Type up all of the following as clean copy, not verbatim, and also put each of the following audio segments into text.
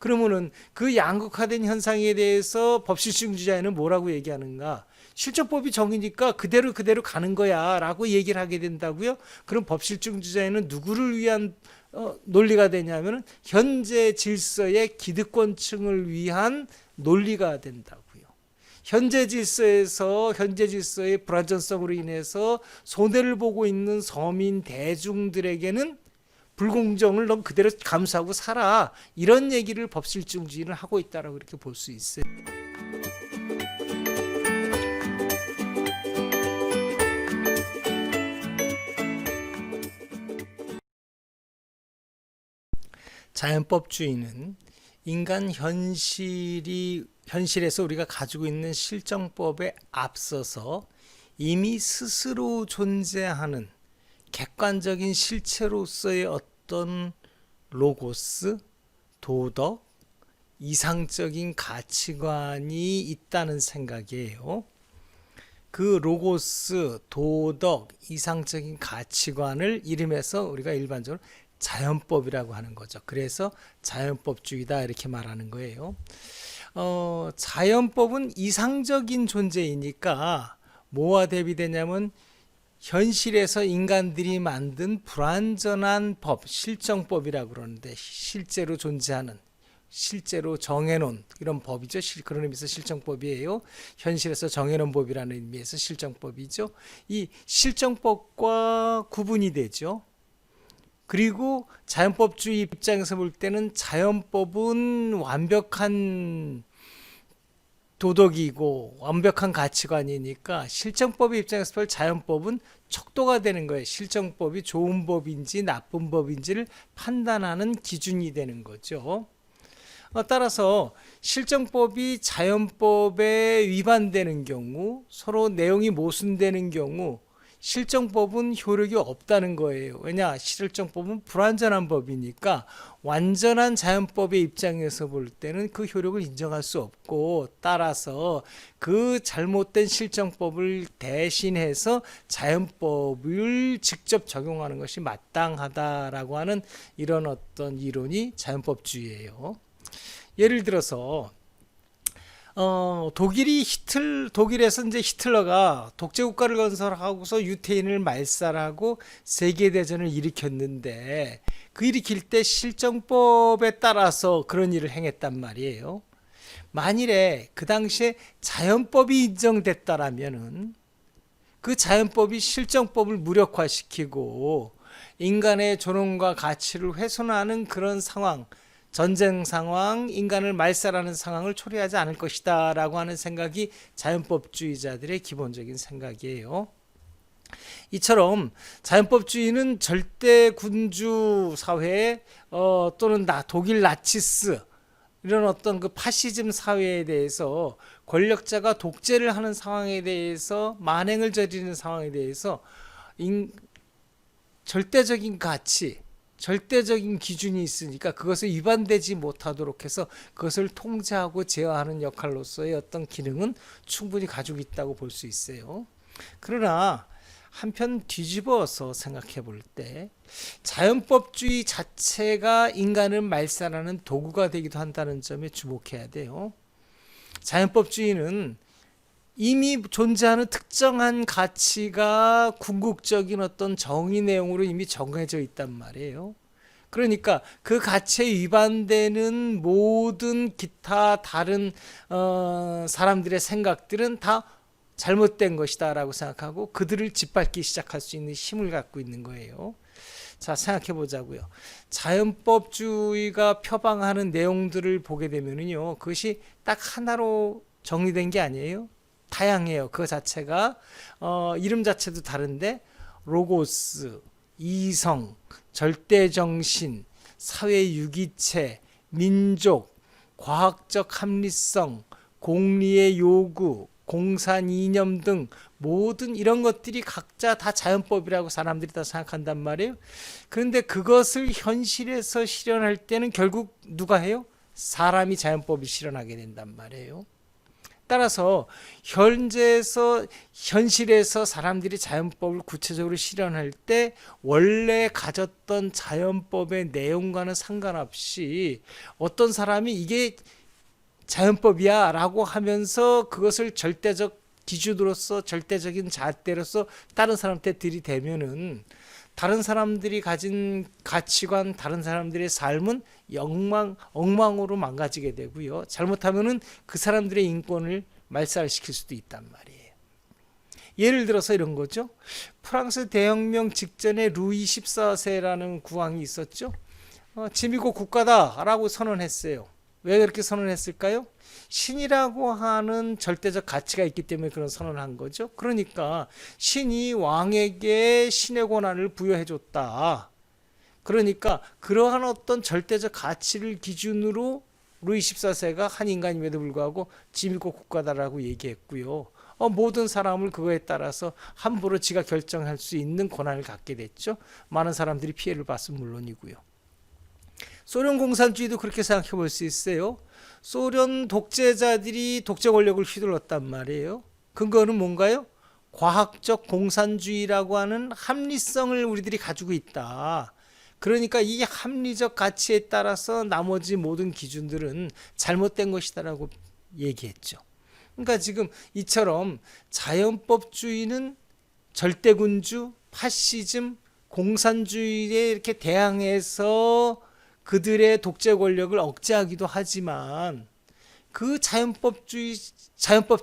그러면은 그 양극화된 현상에 대해서 법실증주자에는 뭐라고 얘기하는가? 실정법이 정이니까 그대로 가는 거야 라고 얘기를 하게 된다고요. 그럼 법실증주자에는 누구를 위한 논리가 되냐면 현재 질서의 기득권층을 위한 논리가 된다고요. 현재 질서의 불안전성으로 인해서 손해를 보고 있는 서민 대중들에게는 불공정을 넌 그대로 감수하고 살아. 이런 얘기를 법실증주의는 하고 있다라고 이렇게 볼 수 있어요. 자연법주의는 인간 현실에서 우리가 가지고 있는 실정법에 앞서서 이미 스스로 존재하는 객관적인 실체로서의 어떤 로고스, 도덕, 이상적인 가치관이 있다는 생각이에요. 그 로고스, 도덕, 이상적인 가치관을 이름해서 우리가 일반적으로 자연법이라고 하는 거죠. 그래서 자연법주의다 이렇게 말하는 거예요. 자연법은 이상적인 존재이니까 뭐와 대비되냐면 현실에서 인간들이 만든 불완전한 법, 실정법이라고 그러는데 실제로 존재하는, 실제로 정해놓은 이런 법이죠. 그런 의미에서 실정법이에요. 현실에서 정해놓은 법이라는 의미에서 실정법이죠. 이 실정법과 구분이 되죠. 그리고 자연법주의 입장에서 볼 때는 자연법은 완벽한 도덕이고 완벽한 가치관이니까 실정법의 입장에서 볼 자연법은 척도가 되는 거예요. 실정법이 좋은 법인지 나쁜 법인지를 판단하는 기준이 되는 거죠. 따라서 실정법이 자연법에 위반되는 경우, 서로 내용이 모순되는 경우 실정법은 효력이 없다는 거예요. 왜냐? 실정법은 불완전한 법이니까 완전한 자연법의 입장에서 볼 때는 그 효력을 인정할 수 없고, 따라서 그 잘못된 실정법을 대신해서 자연법을 직접 적용하는 것이 마땅하다라고 하는 이런 어떤 이론이 자연법주의예요. 예를 들어서 독일에서 이제 히틀러가 독재 국가를 건설하고서 유태인을 말살하고 세계 대전을 일으켰는데 그 일으킬 때 실정법에 따라서 그런 일을 행했단 말이에요. 만일에 그 당시에 자연법이 인정됐다라면은 그 자연법이 실정법을 무력화시키고 인간의 존엄과 가치를 훼손하는 그런 상황, 전쟁 상황, 인간을 말살하는 상황을 초래하지 않을 것이다 라고 하는 생각이 자연법주의자들의 기본적인 생각이에요. 이처럼 자연법주의는 절대 군주 사회 또는 독일 나치스 이런 어떤 그 파시즘 사회에 대해서 권력자가 독재를 하는 상황에 대해서 만행을 저지르는 상황에 대해서 절대적인 가치, 절대적인 기준이 있으니까 그것을 위반되지 못하도록 해서 그것을 통제하고 제어하는 역할로서의 어떤 기능은 충분히 가지고 있다고 볼 수 있어요. 그러나 한편 뒤집어서 생각해 볼 때 자연법주의 자체가 인간을 말살하는 도구가 되기도 한다는 점에 주목해야 돼요. 자연법주의는 이미 존재하는 특정한 가치가 궁극적인 어떤 정의 내용으로 이미 정해져 있단 말이에요. 그러니까 그 가치에 위반되는 모든 기타 다른 사람들의 생각들은 다 잘못된 것이다 라고 생각하고 그들을 짓밟기 시작할 수 있는 힘을 갖고 있는 거예요. 자, 생각해 보자고요. 자연법주의가 표방하는 내용들을 보게 되면요, 그것이 딱 하나로 정리된 게 아니에요. 다양해요. 그 자체가 이름 자체도 다른데 로고스, 이성, 절대정신, 사회유기체, 민족, 과학적 합리성, 공리의 요구, 공산이념 등 모든 이런 것들이 각자 다 자연법이라고 사람들이 다 생각한단 말이에요. 그런데 그것을 현실에서 실현할 때는 결국 누가 해요? 사람이 자연법을 실현하게 된단 말이에요. 따라서 현실에서 사람들이 자연법을 구체적으로 실현할 때 원래 가졌던 자연법의 내용과는 상관없이 어떤 사람이 이게 자연법이야 라고 하면서 그것을 절대적 기준으로서 절대적인 잣대로서 다른 사람한테 들이대면은 다른 사람들이 가진 가치관, 다른 사람들의 삶은 엉망으로 망가지게 되고요. 잘못하면은 그 사람들의 인권을 말살시킬 수도 있단 말이에요. 예를 들어서 이런 거죠. 프랑스 대혁명 직전에 루이 14세라는 국왕이 있었죠. 지미고 국가다라고 선언했어요. 왜 그렇게 선언했을까요? 신이라고 하는 절대적 가치가 있기 때문에 그런 선언을 한 거죠. 그러니까 신이 왕에게 신의 권한을 부여해 줬다. 그러니까 그러한 어떤 절대적 가치를 기준으로 루이 14세가 한 인간임에도 불구하고 지미고 국가다라고 얘기했고요. 모든 사람을 그거에 따라서 함부로 지가 결정할 수 있는 권한을 갖게 됐죠. 많은 사람들이 피해를 봤으면 물론이고요. 소련 공산주의도 그렇게 생각해 볼 수 있어요. 소련 독재자들이 독재 권력을 휘둘렀단 말이에요. 근거는 뭔가요? 과학적 공산주의라고 하는 합리성을 우리들이 가지고 있다. 그러니까 이 합리적 가치에 따라서 나머지 모든 기준들은 잘못된 것이다라고 얘기했죠. 그러니까 지금 이처럼 자연법주의는 절대군주, 파시즘, 공산주의에 이렇게 대항해서 그들의 독재 권력을 억제하기도 하지만 그 자연법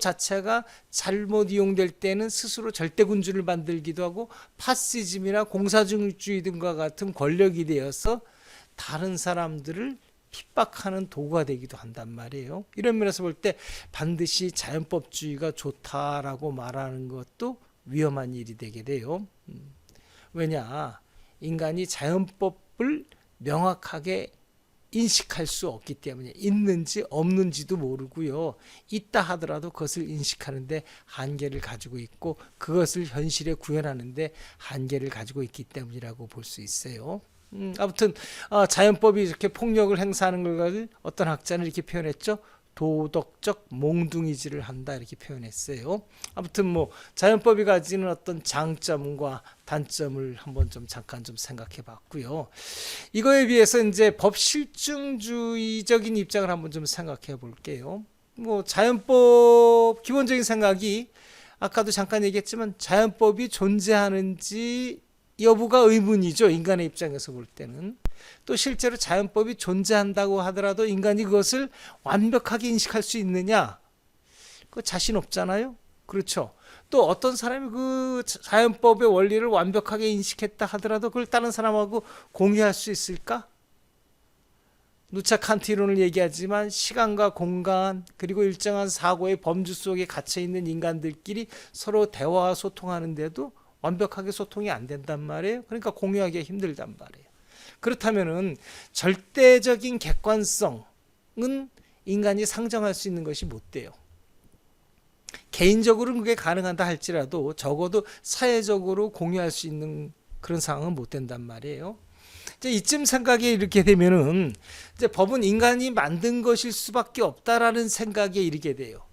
자체가 잘못 이용될 때는 스스로 절대군주를 만들기도 하고 파시즘이나 공산주의 등과 같은 권력이 되어서 다른 사람들을 핍박하는 도구가 되기도 한단 말이에요. 이런 면에서 볼 때 반드시 자연법주의가 좋다라고 말하는 것도 위험한 일이 되게 돼요. 왜냐? 인간이 자연법을 명확하게 인식할 수 없기 때문에 있는지 없는지도 모르고요. 있다 하더라도 그것을 인식하는데 한계를 가지고 있고 그것을 현실에 구현하는데 한계를 가지고 있기 때문이라고 볼 수 있어요. 아무튼 자연법이 이렇게 폭력을 행사하는 걸 어떤 학자는 이렇게 표현했죠. 도덕적 몽둥이질을 한다 이렇게 표현했어요. 아무튼 뭐 자연법이 가지는 어떤 장점과 단점을 한번 좀 잠깐 좀 생각해 봤고요. 이거에 비해서 이제 법 실증주의적인 입장을 한번 좀 생각해 볼게요. 뭐 자연법 기본적인 생각이 아까도 잠깐 얘기했지만 자연법이 존재하는지 여부가 의문이죠. 인간의 입장에서 볼 때는. 또 실제로 자연법이 존재한다고 하더라도 인간이 그것을 완벽하게 인식할 수 있느냐? 그 자신 없잖아요. 그렇죠. 또 어떤 사람이 그 자연법의 원리를 완벽하게 인식했다 하더라도 그걸 다른 사람하고 공유할 수 있을까? 누차 칸트 이론을 얘기하지만 시간과 공간 그리고 일정한 사고의 범주 속에 갇혀 있는 인간들끼리 서로 대화와 소통하는데도 완벽하게 소통이 안 된단 말이에요. 그러니까 공유하기가 힘들단 말이에요. 그렇다면은 절대적인 객관성은 인간이 상정할 수 있는 것이 못 돼요. 개인적으로는 그게 가능하다 할지라도 적어도 사회적으로 공유할 수 있는 그런 상황은 못 된단 말이에요. 이제 이쯤 생각이 이렇게 되면은 이제 법은 인간이 만든 것일 수밖에 없다라는 생각에 이르게 돼요.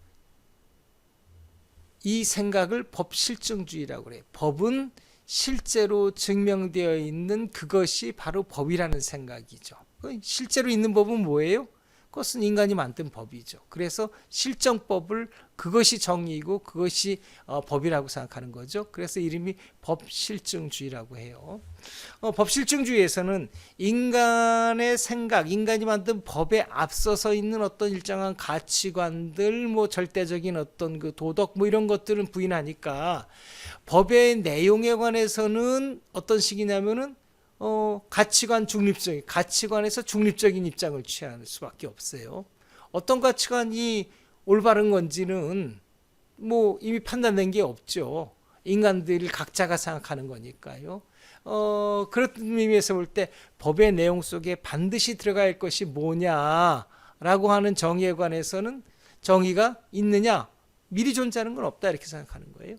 이 생각을 법실증주의라고 그래요. 법은 실제로 증명되어 있는 그것이 바로 법이라는 생각이죠. 실제로 있는 법은 뭐예요? 그것은 인간이 만든 법이죠. 그래서 실정법을 그것이 정의이고 그것이 법이라고 생각하는 거죠. 그래서 이름이 법실증주의라고 해요. 법실증주의에서는 인간의 생각, 인간이 만든 법에 앞서서 있는 어떤 일정한 가치관들, 뭐 절대적인 어떤 그 도덕, 뭐 이런 것들은 부인하니까 법의 내용에 관해서는 어떤 식이냐면은 가치관 중립적인 가치관에서 중립적인 입장을 취할 수밖에 없어요. 어떤 가치관이 올바른 건지는 뭐 이미 판단된 게 없죠. 인간들이 각자가 생각하는 거니까요. 그런 의미에서 볼 때 법의 내용 속에 반드시 들어갈 것이 뭐냐라고 하는 정의에 관해서는 정의가 있느냐 미리 존재하는 건 없다 이렇게 생각하는 거예요.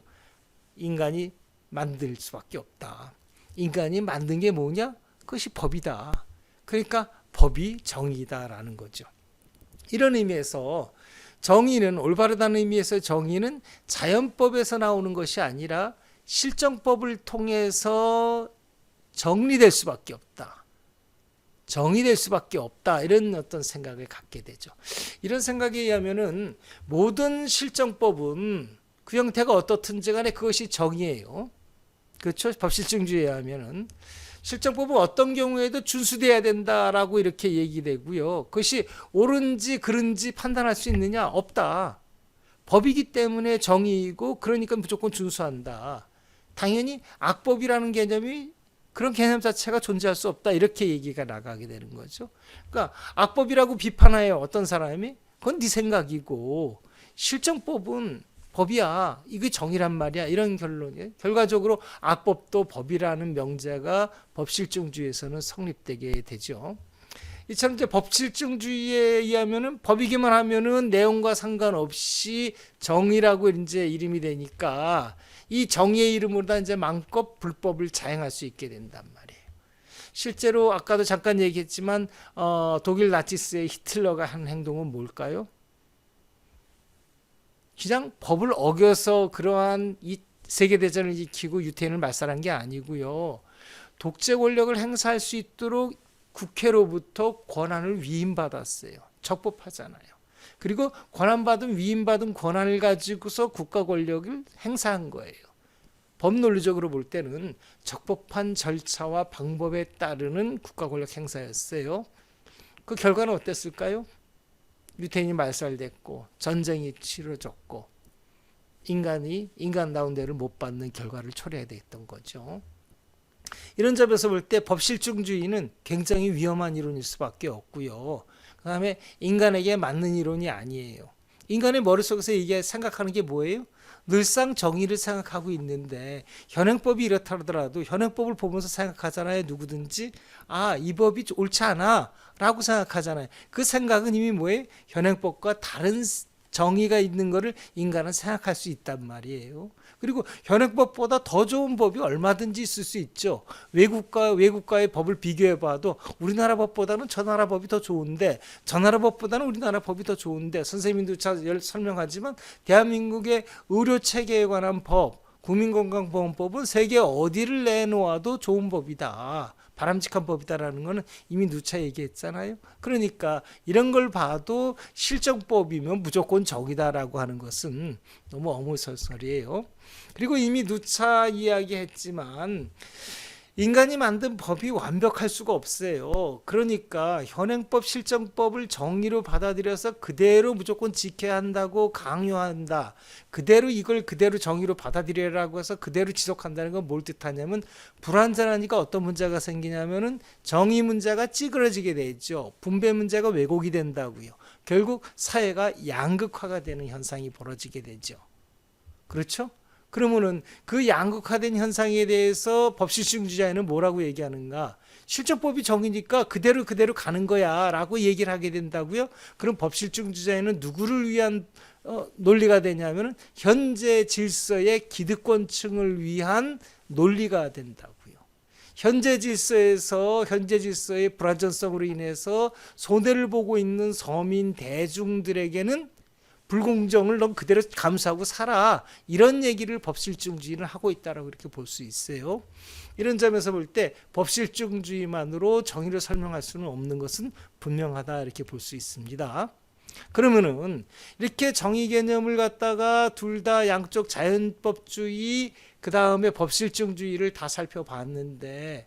인간이 만들 수밖에 없다. 인간이 만든 게 뭐냐? 그것이 법이다. 그러니까 법이 정의다라는 거죠. 이런 의미에서 정의는 올바르다는 의미에서 정의는 자연법에서 나오는 것이 아니라 실정법을 통해서 정리될 수밖에 없다. 정의될 수밖에 없다. 이런 어떤 생각을 갖게 되죠. 이런 생각에 의하면은 모든 실정법은 그 형태가 어떻든지 간에 그것이 정의예요. 그렇죠? 법실증주의에 의하면은 실정법은 어떤 경우에도 준수돼야 된다라고 이렇게 얘기되고요. 그것이 옳은지 그른지 판단할 수 있느냐? 없다. 법이기 때문에 정의이고 그러니까 무조건 준수한다. 당연히 악법이라는 개념이 그런 개념 자체가 존재할 수 없다. 이렇게 얘기가 나가게 되는 거죠. 그러니까 악법이라고 비판해요. 어떤 사람이. 그건 네 생각이고 실정법은 법이야. 이게 정의란 말이야. 이런 결론이에요. 결과적으로 악법도 법이라는 명제가 법실증주의에서는 성립되게 되죠. 이처럼 이제 법실증주의에 의하면은 법이기만 하면은 내용과 상관없이 정의라고 이제 이름이 되니까 이 정의의 이름으로 이제 마음껏 불법을 자행할 수 있게 된단 말이에요. 실제로 아까도 잠깐 얘기했지만 독일 나치스의 히틀러가 한 행동은 뭘까요? 그냥 법을 어겨서 그러한 이 세계대전을 일으키고 유태인을 말살한 게 아니고요. 독재 권력을 행사할 수 있도록 국회로부터 권한을 위임받았어요. 적법하잖아요. 그리고 위임받은 권한을 가지고서 국가 권력을 행사한 거예요. 법 논리적으로 볼 때는 적법한 절차와 방법에 따르는 국가 권력 행사였어요. 그 결과는 어땠을까요? 유태인이 말살됐고 전쟁이 치러졌고 인간다운 대를 못 받는 결과를 초래해야 됐던 거죠. 이런 점에서 볼 때 법실증주의는 굉장히 위험한 이론일 수밖에 없고요. 그 다음에 인간에게 맞는 이론이 아니에요. 인간의 머릿속에서 이게 생각하는 게 뭐예요? 늘상 정의를 생각하고 있는데 현행법이 이렇다 하더라도 현행법을 보면서 생각하잖아요. 누구든지 이 법이 옳지 않아 라고 생각하잖아요. 그 생각은 이미 뭐예요? 현행법과 다른 정의가 있는 것을 인간은 생각할 수 있단 말이에요. 그리고 현행법보다 더 좋은 법이 얼마든지 있을 수 있죠. 외국과의 법을 비교해 봐도 우리나라 법보다는 저 나라 법이 더 좋은데 저 나라 법보다는 우리나라 법이 더 좋은데 선생님도 잘 설명하지만 대한민국의 의료체계에 관한 법, 국민건강보험법은 세계 어디를 내놓아도 좋은 법이다. 바람직한 법이다라는 거는 이미 누차 얘기했잖아요. 그러니까 이런 걸 봐도 실정법이면 무조건 정의다라고 하는 것은 너무 어물설설이에요. 그리고 이미 누차 이야기했지만 인간이 만든 법이 완벽할 수가 없어요. 그러니까 현행법, 실정법을 정의로 받아들여서 그대로 무조건 지켜야 한다고 강요한다. 이걸 그대로 정의로 받아들여라고 해서 그대로 지속한다는 건 뭘 뜻하냐면 불완전하니까 어떤 문제가 생기냐면은 정의 문제가 찌그러지게 되죠. 분배 문제가 왜곡이 된다고요. 결국 사회가 양극화가 되는 현상이 벌어지게 되죠. 그렇죠? 그러면은 그 양극화된 현상에 대해서 법실증주의자는 뭐라고 얘기하는가? 실정법이 정의니까 그대로 가는 거야 라고 얘기를 하게 된다고요. 그럼 법실증주의자는 누구를 위한 논리가 되냐면 현재 질서의 기득권층을 위한 논리가 된다고요. 현재 질서의 불안전성으로 인해서 손해를 보고 있는 서민 대중들에게는 불공정을 넌 그대로 감수하고 살아. 이런 얘기를 법실증주의는 하고 있다라고 이렇게 볼 수 있어요. 이런 점에서 볼 때 법실증주의만으로 정의를 설명할 수는 없는 것은 분명하다 이렇게 볼 수 있습니다. 그러면은 이렇게 정의 개념을 갖다가 둘 다 양쪽 자연법주의 그 다음에 법실증주의를 다 살펴봤는데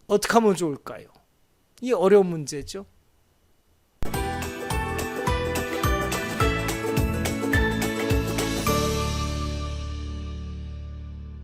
어떻게 하면 좋을까요? 이 어려운 문제죠.